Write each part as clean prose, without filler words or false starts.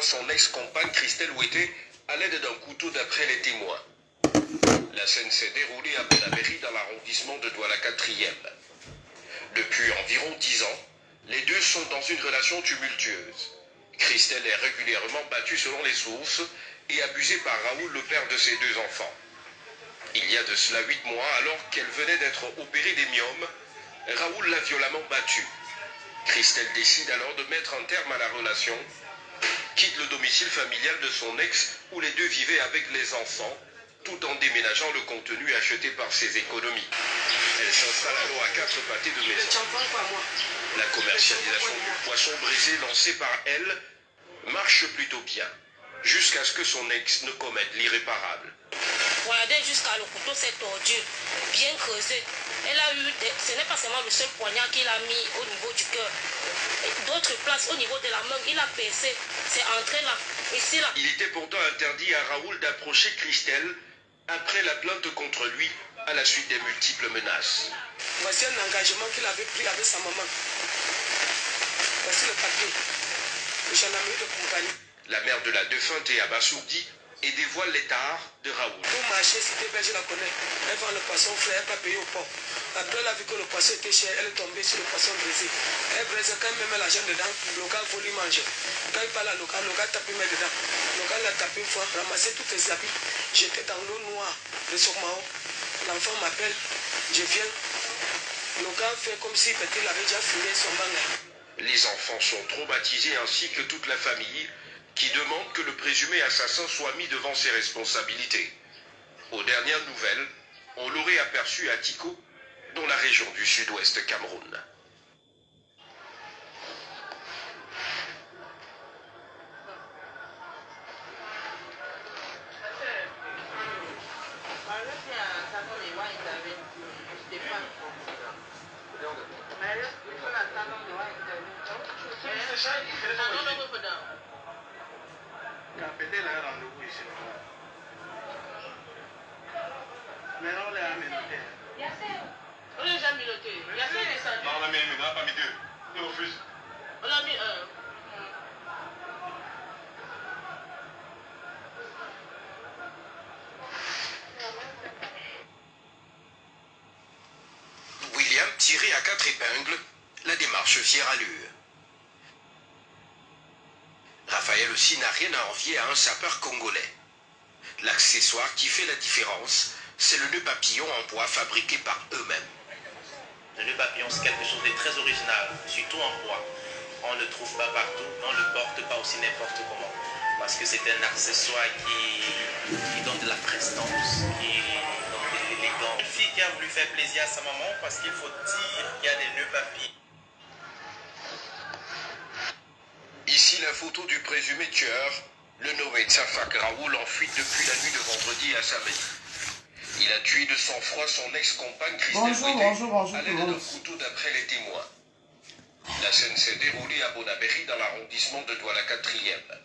son ex-compagne Christelle Ouetté à l'aide d'un couteau d'après les témoins. La scène s'est déroulée à Bonabéry dans l'arrondissement de Douala 4e. Depuis environ 10 ans, les deux sont dans une relation tumultueuse. Christelle est régulièrement battue selon les sources et abusée par Raoul, le père de ses deux enfants. Il y a de cela 8 mois, alors qu'elle venait d'être opérée des myomes, Raoul l'a violemment battue. Christelle décide alors de mettre un terme à la relation, quitte le domicile familial de son ex où les deux vivaient avec les enfants, tout en déménageant le contenu acheté par ses économies. Elle s'installe alors à 4 pâtés de maison. La commercialisation du poisson brisé lancé par elle marche plutôt bien, jusqu'à ce que son ex ne commette l'irréparable. Regardez jusqu'à le couteau s'est tordu, bien creusé. Elle a eu, ce n'est pas seulement le seul poignard qu'il a mis au niveau du cœur. D'autres places au niveau de la main, il a percé. C'est entré là, ici là. Il était pourtant interdit à Raoul d'approcher Christelle après la plainte contre lui à la suite des multiples menaces. Voici un engagement qu'il avait pris avec sa maman. Voici le papier. Le gendarmerie de compagnie. La mère de la défunte est abasourdie et dévoile l'état de Raoul. Pour marcher, Cité Belge, je la connais. Elle vend le poisson frais, elle n'a pas payé au port. Après, elle a vu que le poisson était cher, elle est tombée sur le poisson brisé. Elle brise, quand elle met l'argent dedans, le gars veut lui manger. Quand il parle à le gars tape, il met dedans. Le gars l'a tapé une fois, ramassé tous les habits. J'étais dans l'eau noire de Sokmao. L'enfant m'appelle, je viens. Le gars fait comme si il avait déjà fini son bain. Les enfants sont traumatisés ainsi que toute la famille qui demande que le présumé assassin soit mis devant ses responsabilités. Aux dernières nouvelles, on l'aurait aperçu à Tiko, dans la région du sud-ouest Cameroun. On l'a déjà miloté. Il y a fait des salades. Non, on l'a mis un, mais on n'a pas mis deux. Il refuse. On l'a mis un. William, tiré à 4 épingles, la démarche fière allure. Raphaël aussi n'a rien à envier à un sapeur congolais. L'accessoire qui fait la différence, c'est le nœud papillon en bois fabriqué par eux-mêmes. Le nœud papillon, c'est quelque chose de très original, surtout en bois. On ne le trouve pas partout, on ne le porte pas aussi n'importe comment. Parce que c'est un accessoire qui donne de la prestance, qui donne de l'élégance. Une fille qui a voulu faire plaisir à sa maman parce qu'il faut dire qu'il y a des nœuds papillons. Ici la photo du présumé tueur, le nommé Tsafak Raoul, en fuite depuis la nuit de vendredi à samedi. Il a tué de sang-froid son ex-compagne Christelle Ouetté à l'aide d'un couteau d'après les témoins. La scène s'est déroulée à Bonabéry dans l'arrondissement de Douala 4e.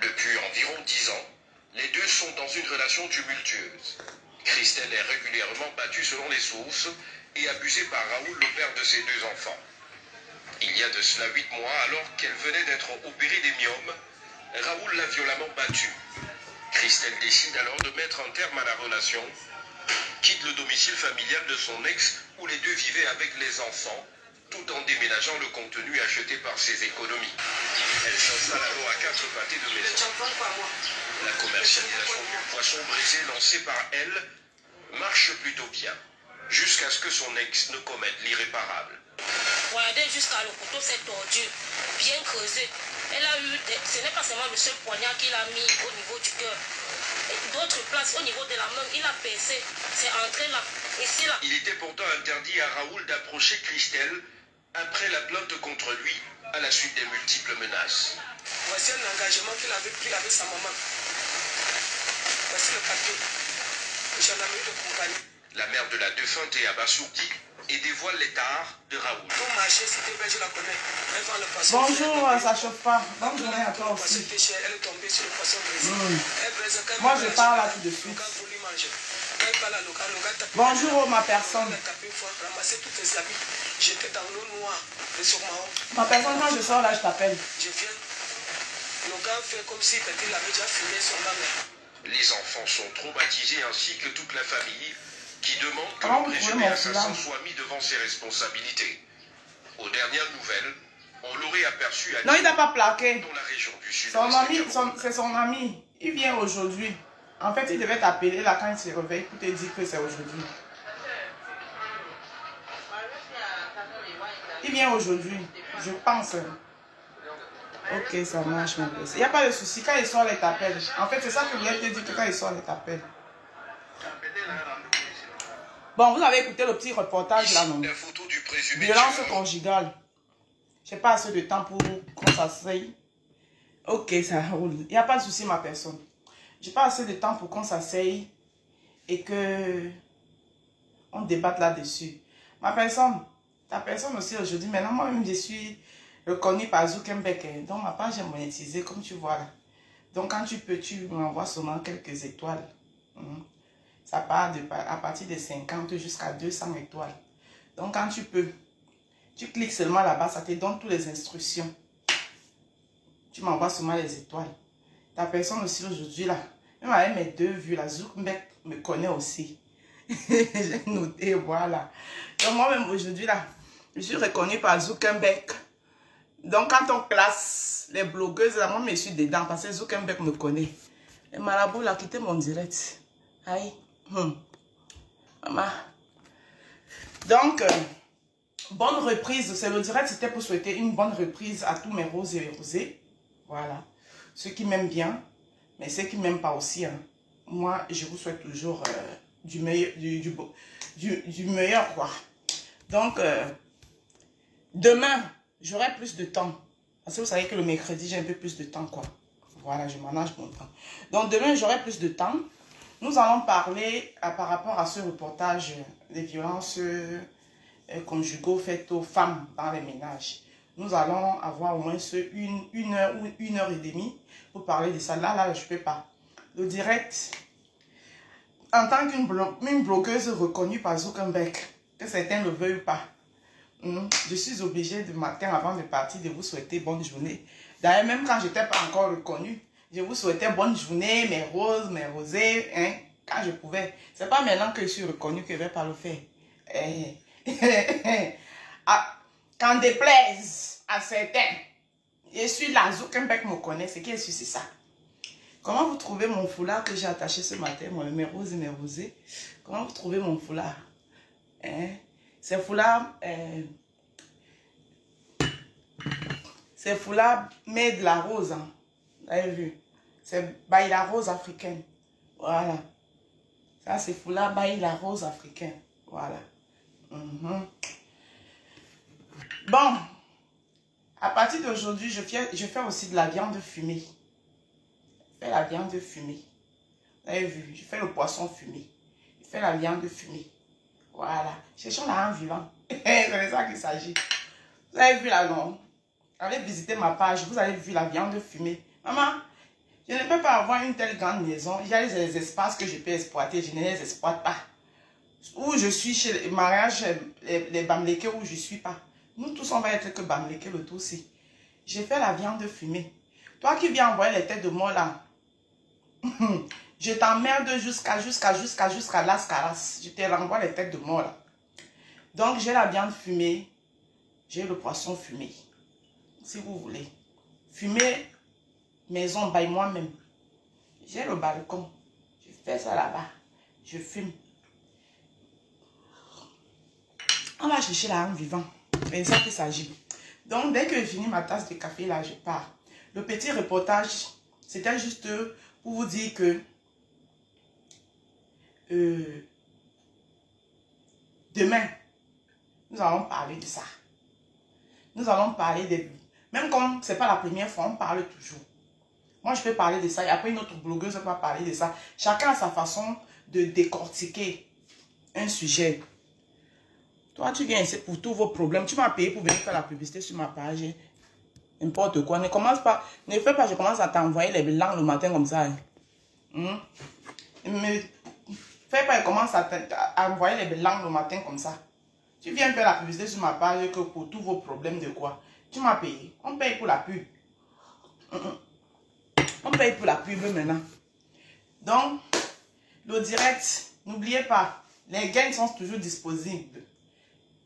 Depuis environ 10 ans, les deux sont dans une relation tumultueuse. Christelle est régulièrement battue selon les sources et abusée par Raoul, le père de ses deux enfants. Il y a de cela 8 mois, alors qu'elle venait d'être opérée des myomes, Raoul l'a violemment battue. Christelle décide alors de mettre un terme à la relation, quitte le domicile familial de son ex où les deux vivaient avec les enfants, tout en déménageant le contenu acheté par ses économies. Elle s'installe alors à 4 pâtés de maison. La commercialisation du poisson brisé lancé par elle marche plutôt bien, jusqu'à ce que son ex ne commette l'irréparable. Regardez jusqu'à le couteau s'est tordu, bien creusé. Elle a eu, ce n'est pas seulement le seul poignard qu'il a mis au niveau du cœur. D'autres places au niveau de la main, il a percé. C'est entré là, ici là. Il était pourtant interdit à Raoul d'approcher Christelle après la plainte contre lui à la suite des multiples menaces. Voici un engagement qu'il avait pris avec sa maman. Voici le papier. Le gendarmerie de compagnie. La mère de la défunte est abasourdie et dévoile l'état de Raoul. Pour marcher, Cité Belge, je la connais. Elle vend le poisson. Bonjour, ça chauffe pas. Bonne journée à toi aussi. Elle est tombée sur le poisson brisé. Moi, je parle là tout de suite. Bonjour, ma personne. J'étais dans l'eau noire de Sokmao. Ma personne, quand je sors là, je t'appelle. Je viens. Le gars fait comme si peut-être il avait déjà fumé son gamin. Les enfants sont traumatisés ainsi que toute la famille qui demande que le présumé assassin soit mis devant ses responsabilités. Aux dernières nouvelles, on l'aurait aperçu à non, il n'a pas plaqué. dans la région du sud. C'est son ami. Il vient aujourd'hui. En fait, il devait t'appeler là quand il se réveille pour te dire que c'est aujourd'hui. Il vient aujourd'hui, je pense. Ok, ça marche. Il n'y a pas de souci. Quand il sort, il t'appelle. En fait, c'est ça que je voulais te dire, que quand il sort, il t'appelle. Bon, vous avez écouté le petit reportage là, non? La photo du présumé Violence tueur. conjugale. Je n'ai pas assez de temps pour qu'on s'asseye. Ok, ça roule. Il n'y a pas de souci, ma personne. Je n'ai pas assez de temps pour qu'on s'asseye et que on débatte là-dessus. Ma personne, ta personne aussi aujourd'hui, maintenant, moi-même, je suis reconnue par Zuckerberg. Donc, ma page est monétisée, comme tu vois là. Donc, quand tu peux, tu m'envoies seulement quelques étoiles. Ça part à partir de 50 jusqu'à 200 étoiles. Donc, quand tu peux, tu cliques seulement là-bas, ça te donne toutes les instructions. Tu m'envoies seulement les étoiles. Ta personne aussi aujourd'hui là, même avec mes 2 vues là, Zuckerberg me connaît aussi. J'ai noté, voilà. Donc moi-même aujourd'hui là, je suis reconnue par Zuckerberg. Donc quand on classe les blogueuses là, moi je suis dedans parce que Zuckerberg me connaît. Et Marabout a quitté mon direct. Aïe. Maman. Donc, bonne reprise. C'est le direct, c'était pour souhaiter une bonne reprise à tous mes roses et les rosés. Voilà. Ceux qui m'aiment bien, mais ceux qui ne m'aiment pas aussi. Hein. Moi, je vous souhaite toujours du meilleur, du meilleur, quoi. Donc, demain, j'aurai plus de temps. Parce que vous savez que le mercredi, j'ai un peu plus de temps, quoi. Voilà, je manage mon temps. Donc, demain, j'aurai plus de temps. Nous allons parler par rapport à ce reportage des violences conjugaux faites aux femmes dans les ménages. Nous allons avoir au moins une heure ou 1h30 pour parler de ça. Là, je ne peux pas. Le direct, en tant qu'une blogueuse reconnue par Zuckerberg, que certains ne veulent pas, je suis obligée de matin avant de partir de vous souhaiter bonne journée. D'ailleurs, même quand je n'étais pas encore reconnue, je vous souhaitais bonne journée, mes roses, mes rosés, hein, quand je pouvais. Ce n'est pas maintenant que je suis reconnue que je ne vais pas le faire. Qu'en déplaise à certains, je suis là, Zuckerberg me connaît, c'est qui est sûr, c'est ça. Comment vous trouvez mon foulard que j'ai attaché ce matin, mes roses et mes rosés? Comment vous trouvez mon foulard? Hein? C'est foulard, c'est foulard mais de la rose, hein. Vous avez vu? C'est bail la rose africaine. Voilà. Ça, c'est foulard bail la rose africaine. Voilà. Bon. À partir d'aujourd'hui, je fais aussi de la viande fumée. Je fais la viande fumée. Vous avez vu? Je fais le poisson fumé. Je fais la viande fumée. Voilà. Cherchons la âme vivant. C'est de ça qu'il s'agit. Vous avez vu là, non? Allez visiter ma page. Vous avez vu la viande fumée. Maman, je ne peux pas avoir une telle grande maison. Il y a les espaces que je peux exploiter. Je ne les exploite pas. Où je suis chez les mariages, les Bamlékés, où je ne suis pas. Nous tous, on va être que Bamlékés le tout aussi. J'ai fait la viande fumée. Toi qui viens envoyer les têtes de mort là, je t'emmerde jusqu'à Las Caras. Je te renvoie les têtes de mort là. Donc j'ai la viande fumée. J'ai le poisson fumé. Si vous voulez. Fumé maison by moi-même. J'ai le balcon. Je fais ça là-bas. Je fume. On va chercher la âme vivante. C'est ça qu'il s'agit. Donc, dès que j'ai fini ma tasse de café, là, je pars. Le petit reportage, c'était juste pour vous dire que demain, nous allons parler de ça. Nous allons parler de... Même comme ce n'est pas la première fois, on parle toujours. Moi, je peux parler de ça. Et après, une autre blogueuse va parler de ça. Chacun a sa façon de décortiquer un sujet. Toi, tu viens ici pour tous vos problèmes. Tu m'as payé pour venir faire la publicité sur ma page. N'importe quoi. Ne commence pas. Ne fais pas, je commence à t'envoyer les langues le matin comme ça. Ne fais pas, je commence à envoyer les langues le matin comme ça. Tu viens faire la publicité sur ma page que pour tous vos problèmes de quoi? Tu m'as payé. On paye pour la pub. paye pour la pub maintenant. Donc, le direct, n'oubliez pas, les gains sont toujours disponibles.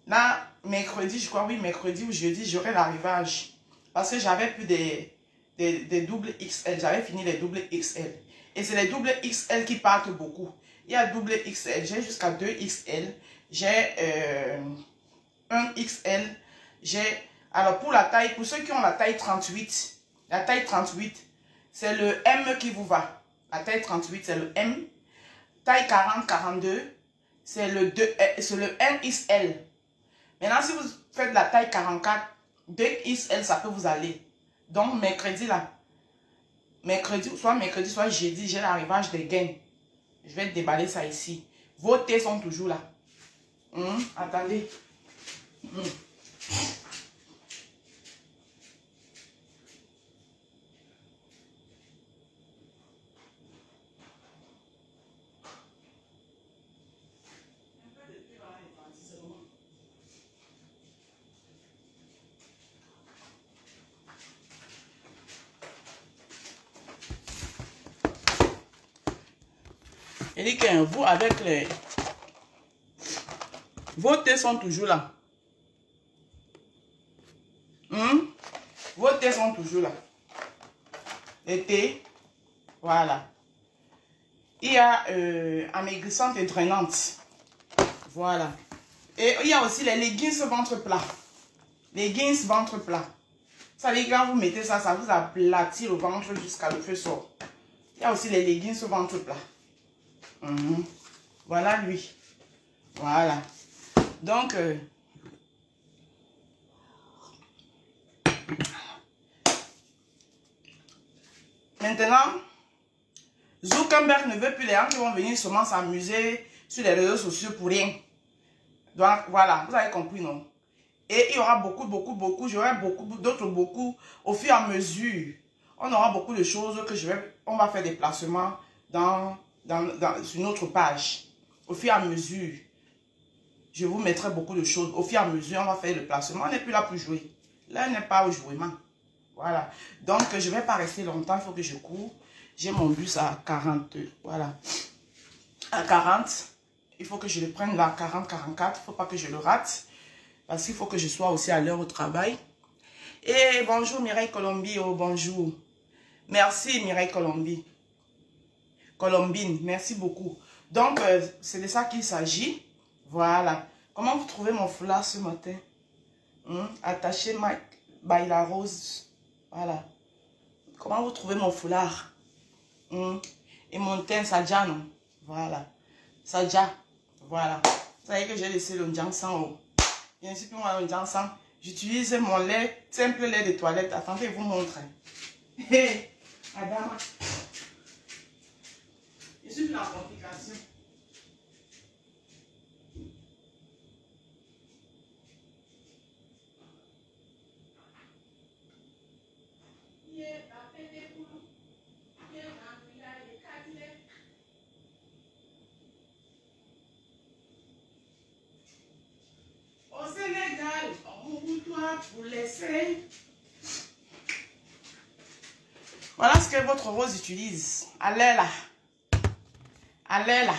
Là, mercredi, je crois, oui, mercredi ou jeudi, j'aurai l'arrivage. Parce que j'avais plus des doubles XL. J'avais fini les doubles XL. Et c'est les doubles XL qui partent beaucoup. Il y a double XL, j'ai jusqu'à 2 XL. J'ai 1 XL. Alors, pour la taille, pour ceux qui ont la taille 38, c'est le M qui vous va. La taille 38, c'est le M. Taille 40, 42, c'est le 1XL. Maintenant, si vous faites la taille 44, 2XL, ça peut vous aller. Donc, mercredi, là, soit jeudi, j'ai l'arrivage des gains. Je vais déballer ça ici. Vos thés sont toujours là. Attendez. Il dit que vous, avec les... Vos thés sont toujours là. Vos thés sont toujours là. Les thés, voilà. Il y a amaigrissante et drainante. Voilà. Et il y a aussi les leggings ventre plat. Leggings ventre plat. Ça veut dire quand vous mettez ça, ça vous aplatit le ventre jusqu'à le feu sort. Il y a aussi les leggings ventre plat. Voilà lui. Voilà. Donc, maintenant, Zuckerberg ne veut plus les gens qui vont venir seulement s'amuser sur les réseaux sociaux pour rien. Donc, voilà, vous avez compris, non? Et il y aura beaucoup, j'aurai d'autres au fur et à mesure. On aura beaucoup de choses que on va faire des placements sur notre page. Au fur et à mesure, je vous mettrai beaucoup de choses. Au fur et à mesure, on va faire le placement. On n'est plus là pour jouer. Là, on n'est pas au jouement. Voilà. Donc, je ne vais pas rester longtemps. Il faut que je cours. J'ai mon bus à 40. Voilà. À 40. Il faut que je le prenne là, 40, 44. Il ne faut pas que je le rate. Parce qu'il faut que je sois aussi à l'heure au travail. Et bonjour Mireille Colombie. Oh, bonjour. Merci Mireille Colombie. Colombine, merci beaucoup. Donc, c'est de ça qu'il s'agit. Voilà. Comment vous trouvez mon foulard ce matin? Attaché by la rose. Voilà. Comment vous trouvez mon foulard? Et mon teint Sadja, non? Voilà. Sadja. Voilà. Vous savez que j'ai laissé le Njansan haut. Je ne suis plus moi le Njansan. J'utilise mon lait, simple lait de toilette. Attendez, je vous montre. Hé, Adama. Je suis plus en complication. Au Sénégal, on doit vous laisser. Voilà ce que votre rose utilise. Allez là. Allez là.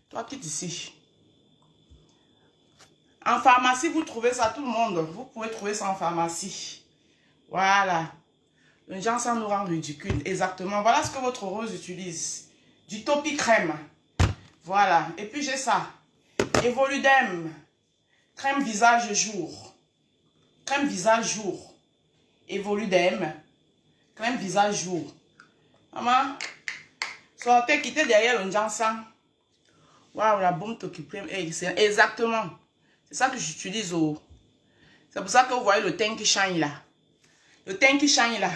Toi qui es ici. En pharmacie, vous trouvez ça, tout le monde. Vous pouvez trouver ça en pharmacie. Voilà. Le gens, ça nous rend ridicule. Exactement. Voilà ce que votre rose utilise. Du topi crème. Voilà. Et puis j'ai ça. Evoludem. Crème visage jour. Crème visage jour. Evoludem. Crème visage jour. Maman. Sortez, quittez derrière le Jansan. Waouh, la bombe t'occupe. Exactement. C'est ça que j'utilise. C'est pour ça que vous voyez le teint qui shine là. Le teint qui shine là.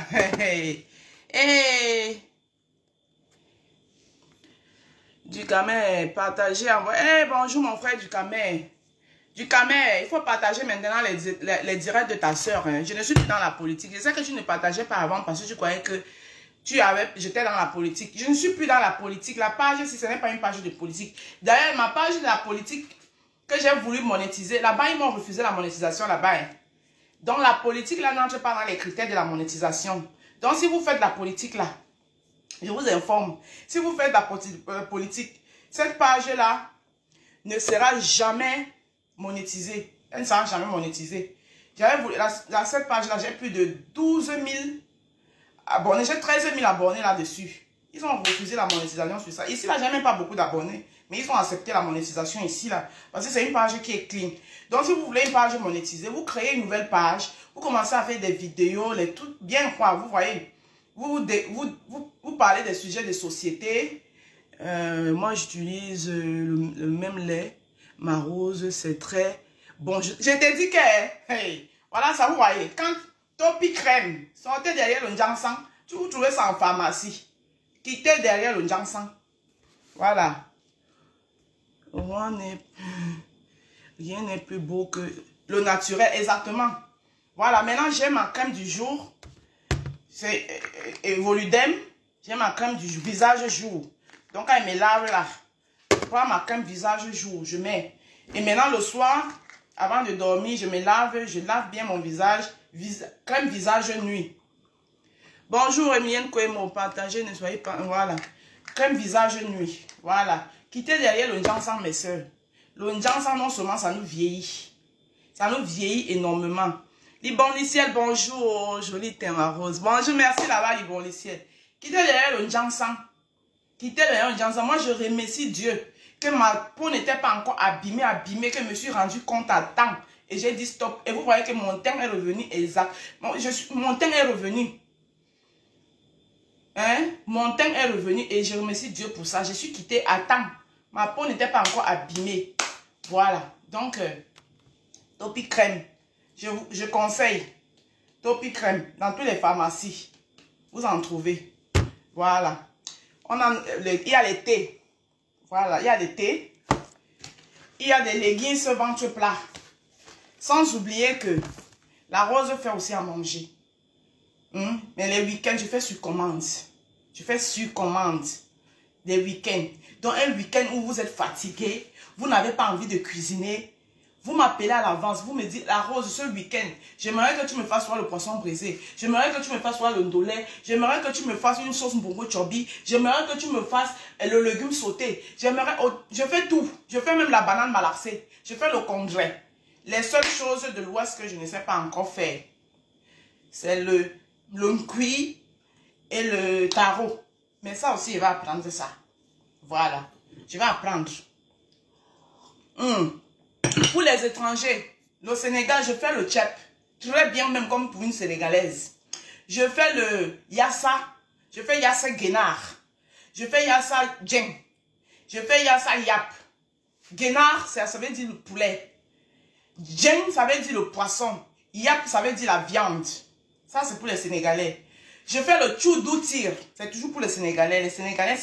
Du Camer, partagez, envoyez. Bonjour mon frère du Camer. Du Camer, il faut partager maintenant les directs de ta soeur. Je ne suis plus dans la politique. Je sais que tu ne partageais pas avant parce que tu croyais que j'étais dans la politique. Je ne suis plus dans la politique. La page, si ce n'est pas une page de politique. D'ailleurs, ma page de la politique que j'ai voulu monétiser, là-bas, ils m'ont refusé la monétisation là-bas. Donc, la politique, là, n'entre pas dans les critères de la monétisation. Donc, si vous faites la politique, là, Je vous informe. Si vous faites de la politique, cette page-là ne sera jamais monétisée. Elle ne sera jamais monétisée. Cette page-là, j'ai plus de 12 000 abonnés. J'ai 13 000 abonnés là-dessus. Ils ont refusé la monétisation sur ça. Ici, là, j'ai même pas beaucoup d'abonnés. Mais ils ont accepté la monétisation ici, là. Parce que c'est une page qui est clean. Donc, si vous voulez une page monétisée, vous créez une nouvelle page. Vous commencez à faire des vidéos, les trucs bien quoi. Vous voyez. Vous parlez des sujets de société. Moi, j'utilise le même lait. Ma rose, c'est très bon. Je t'ai dit que, hey, voilà ça, vous voyez. Quand Topi Crème sortait derrière le Njansan, tu vous trouvez ça en pharmacie. Quittez derrière le Njansan. Voilà. Rien n'est plus beau que le naturel, exactement. Voilà, maintenant j'ai ma crème du jour. C'est Evoludem. J'ai ma crème du visage jour. Donc quand je me lave là, je prends ma crème visage jour, je mets. Et maintenant le soir, avant de dormir, je lave bien mon visage. Crème visage nuit. Bonjour Emilienne Kouemo, partagez, ne soyez pas... Voilà. Crème visage nuit. Voilà. Quittez derrière le Njansan, mes soeurs. Le Njansan, non seulement ça nous vieillit. Ça nous vieillit énormément. Libon Liciel, bonjour. Joli thème rose. Bonjour, merci là-bas, Libon Liciel. Quittez derrière le Njansan. Quittez derrière le Njansan. Moi, je remercie Dieu que ma peau n'était pas encore abîmée, que je me suis rendu compte à temps. Et j'ai dit stop. Et vous voyez que mon teint est revenu exact. Mon teint est revenu. Hein? Mon teint est revenu et je remercie Dieu pour ça. Je suis quittée à temps. Ma peau n'était pas encore abîmée. Voilà. Donc, Topi Crème. Je conseille Topi Crème dans toutes les pharmacies. Vous en trouvez. Voilà. Il y a les thés. Voilà. Il y a les thés. Il y a des leggings ventre plat. Sans oublier que la rose fait aussi à manger. Mais les week-ends, je fais sur commande. Je fais sur commande. Des week-ends. Donc, un week-end où vous êtes fatigué, vous n'avez pas envie de cuisiner, vous m'appelez à l'avance, vous me dites, la rose, ce week-end, j'aimerais que tu me fasses soit le poisson brisé, j'aimerais que tu me fasses soit le ndolé, j'aimerais que tu me fasses une sauce mbongo chobi, j'aimerais que tu me fasses le légume sauté, je fais tout. Je fais même la banane malaxée, je fais le congrès. Les seules choses de l'Ouest que je ne sais pas encore faire, c'est le nkui et le taro. Mais ça aussi, je vais apprendre ça. Voilà. Je vais apprendre. Pour les étrangers, le Sénégal, je fais le tchèp. Très bien, même comme pour une Sénégalaise. Je fais le yassa. Je fais yassa guénard. Je fais yassa djeng. Je fais yassa yap. Guénard, ça veut dire le poulet. Djeng, ça veut dire le poisson. Yap, ça veut dire la viande. Ça, c'est pour les Sénégalais. Je fais le tchoudoutir. C'est toujours pour les Sénégalais. Les Sénégalais,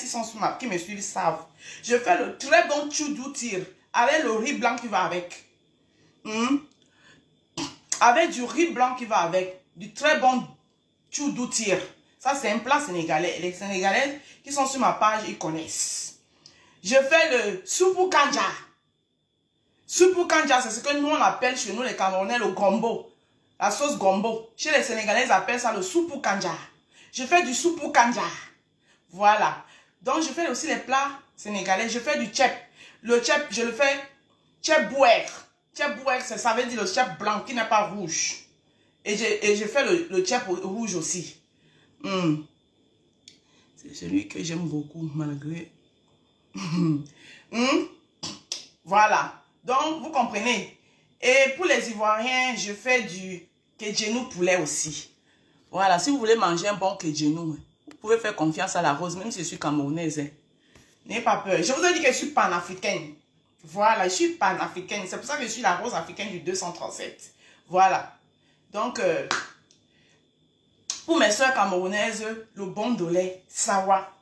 qui me suivent, savent. Je fais le très bon tchoudoutir. Avec le riz blanc qui va avec. Avec du riz blanc qui va avec. Du très bon tchoudoutir. Ça, c'est un plat sénégalais. Les Sénégalais qui sont sur ma page, ils connaissent. Je fais le soupou kanja. Soupou kanja, c'est ce que nous, on appelle chez nous, les Camerounais, le gombo. La sauce gombo. Chez les Sénégalais, ils appellent ça le soupou kanja. Je fais du soupou kanja. Voilà. Donc, je fais aussi les plats sénégalais. Je fais du tchèp. Le tchèp, je le fais tchèp bouer. Tchèp bouer, ça veut dire le tchèp blanc qui n'est pas rouge. Et je fais le tchèp rouge aussi. C'est celui que j'aime beaucoup, malgré... Voilà. Donc, vous comprenez. Et pour les Ivoiriens, je fais du kedjenou poulet aussi. Voilà, si vous voulez manger un bon kedjenou, vous pouvez faire confiance à la rose, même si je suis camerounaise. N'ayez pas peur. Je vous ai dit que je suis panafricaine. Voilà, je suis panafricaine. C'est pour ça que je suis la rose africaine du 237. Voilà. Donc, pour mes soeurs camerounaises, le bon ndolé, sawa.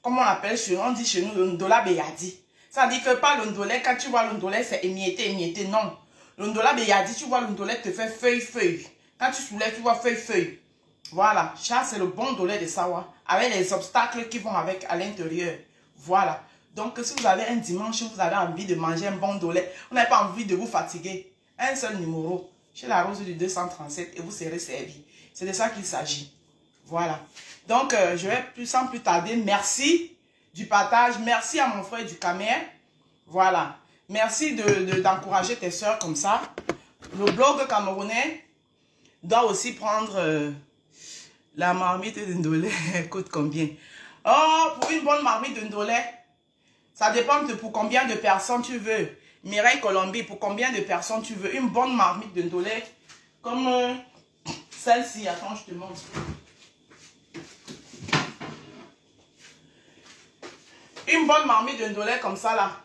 Comme on appelle chez nous, on dit chez nous le ndola beyadi. Ça dit que pas le ndolé, quand tu vois le ndolé, c'est émietté, émietté. Non. Le ndola beyadi, tu vois le ndolé te fait feuille, feuille. Quand tu soulèves, tu vois feuille, feuille. Voilà. Ça, c'est le bon ndolé de sawa. Avec les obstacles qui vont avec à l'intérieur. Voilà. Donc, si vous avez un dimanche, vous avez envie de manger un bon ndolé, vous n'avez pas envie de vous fatiguer, un seul numéro, chez la rose du 237, et vous serez servi. C'est de ça qu'il s'agit. Voilà. Donc, je vais sans plus tarder. Merci du partage. Merci à mon frère du Camer. Voilà. Merci d'encourager tes soeurs comme ça. Le blog camerounais doit aussi prendre la marmite de Ndolé. Coûte combien? Oh, pour une bonne marmite de Ndolé, ça dépend de pour combien de personnes tu veux. Mireille Colombie, pour combien de personnes tu veux. Une bonne marmite de Ndolé, comme celle-ci. Attends, je te montre. Une bonne marmite de Ndolé comme ça là.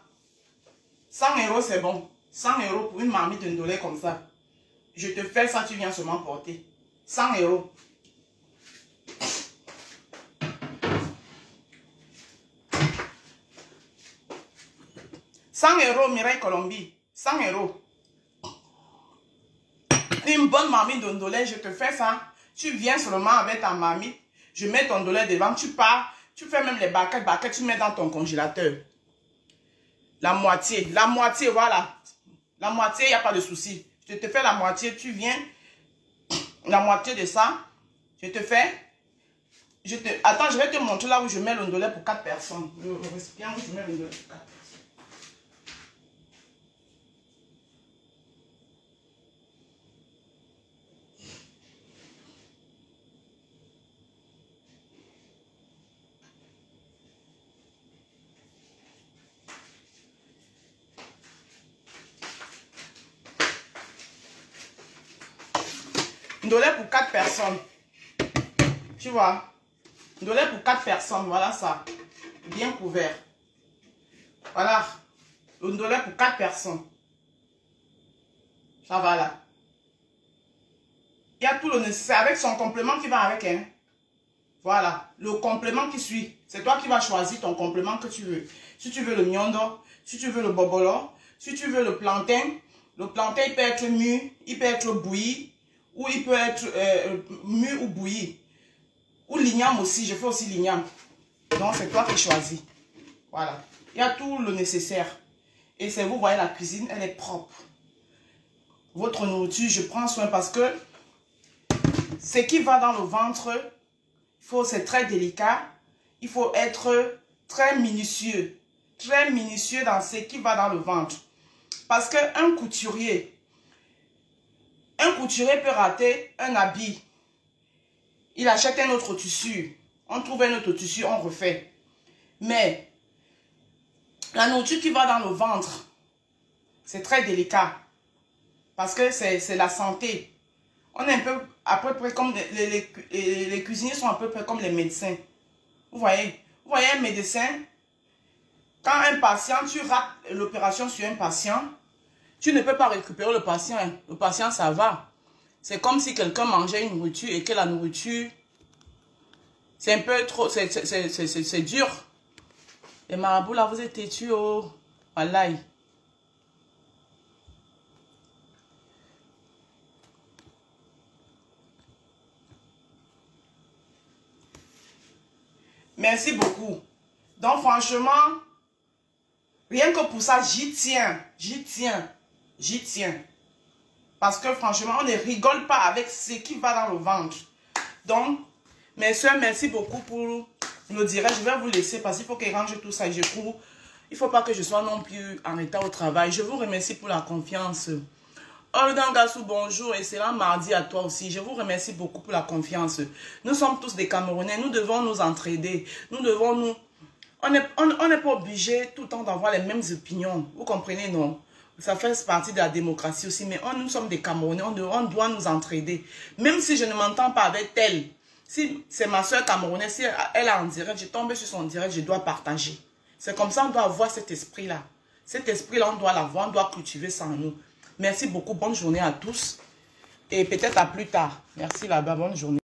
100 € c'est bon. 100 € pour une marmite de Ndolé comme ça. Je te fais ça, tu viens seulement porter. 100 €. Mireille Colombie. 100 €. Une bonne marmite de Ndolé, je te fais ça. Tu viens seulement avec ta marmite. Je mets ton Ndolé devant. Tu pars. Tu fais même les baquettes, tu mets dans ton congélateur. La moitié, voilà. La moitié, il n'y a pas de souci. Je te fais la moitié, tu viens. La moitié de ça, je te fais. Attends, je vais te montrer là où je mets le Ndolé pour 4 personnes. Le récipient où je mets le Ndolé pour 4 personnes. Ndolé pour 4 personnes. Tu vois? Ndolé pour 4 personnes. Voilà ça. Bien couvert. Voilà. Le Ndolé pour 4 personnes. Ça va là. Il y a tout le nécessaire avec son complément qui va avec. Hein? Voilà. Le complément qui suit. C'est toi qui vas choisir ton complément que tu veux. Si tu veux le miondo, si tu veux le bobolo, si tu veux le plantain il peut être mûr, il peut être bouilli. Ou il peut être mûr ou bouilli. Ou l'igname aussi, je fais aussi l'igname. Donc c'est toi qui choisis. Voilà. Il y a tout le nécessaire. Et c'est, vous voyez, la cuisine, elle est propre. Votre nourriture, je prends soin parce que ce qui va dans le ventre, c'est très délicat. Il faut être très minutieux. Très minutieux dans ce qui va dans le ventre. Parce qu'un couturier peut rater un habit. Il achète un autre tissu. On trouve un autre tissu, on refait. Mais la nourriture qui va dans le ventre, c'est très délicat. Parce que c'est la santé. On est un peu à peu près comme les cuisiniers sont à peu près comme les médecins. Vous voyez un médecin, quand un patient, tu rates l'opération sur un patient, tu ne peux pas récupérer le patient. Le patient, ça va. C'est comme si quelqu'un mangeait une nourriture et que la nourriture, c'est un peu trop, c'est dur. Les marabouts, là, vous êtes têtus, oh. Wallahi. Merci beaucoup. Donc, franchement, rien que pour ça, j'y tiens. Parce que franchement, on ne rigole pas avec ce qui va dans le ventre. Donc, mes soeurs, merci beaucoup pour le direct. Je vais vous laisser parce qu'il faut que je range tout ça et je cours. Il ne faut pas que je sois non plus en retard au travail. Je vous remercie pour la confiance. Olga Ngassou, bonjour. Excellent mardi à toi aussi. Je vous remercie beaucoup pour la confiance. Nous sommes tous des Camerounais. Nous devons nous entraider. Nous devons nous... On n'est pas obligé tout le temps d'avoir les mêmes opinions. Vous comprenez, non? Ça fait partie de la démocratie aussi. Mais nous sommes des Camerounais. On doit nous entraider. Même si je ne m'entends pas avec elle. Si c'est ma soeur camerounaise, si elle est en direct, je tombe sur son direct, je dois partager. C'est comme ça, on doit avoir cet esprit-là. Cet esprit-là, on doit l'avoir, on doit cultiver ça en nous. Merci beaucoup. Bonne journée à tous. Et peut-être à plus tard. Merci là-bas. Bonne journée.